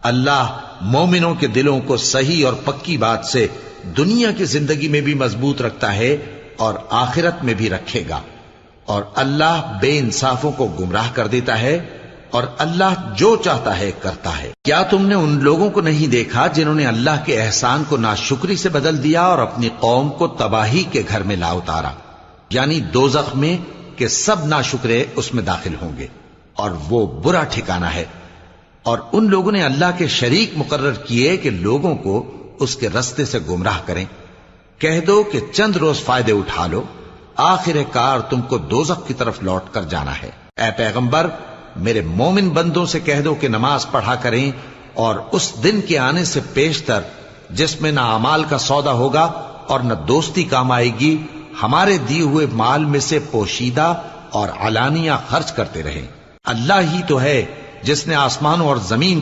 اللہ مومنوں کے دلوں کو صحیح اور پکی بات سے دنیا کی زندگی میں بھی مضبوط رکھتا ہے اور آخرت میں بھی رکھے گا، اور اللہ بے انصافوں کو گمراہ کر دیتا ہے، اور اللہ جو چاہتا ہے کرتا ہے۔ کیا تم نے ان لوگوں کو نہیں دیکھا جنہوں نے اللہ کے احسان کو ناشکری سے بدل دیا اور اپنی قوم کو تباہی کے گھر میں لا اتارا، یعنی دوزخ میں، کہ سب ناشکرے اس میں داخل ہوں گے اور وہ برا ٹھکانہ ہے۔ اور ان لوگوں نے اللہ کے شریک مقرر کیے کہ لوگوں کو اس کے رستے سے گمراہ کریں۔ کہہ دو کہ چند روز فائدے اٹھا لو، آخر کار تم کو دوزخ کی طرف لوٹ کر جانا ہے۔ اے پیغمبر، میرے مومن بندوں سے کہہ دو کہ نماز پڑھا کریں، اور اس دن کے آنے سے پیشتر جس میں نہ اعمال کا سودا ہوگا اور نہ دوستی کام آئے گی، ہمارے دیے ہوئے مال میں سے پوشیدہ اور علانیہ خرچ کرتے رہیں۔ اللہ ہی تو ہے جس نے آسمانوں اور زمین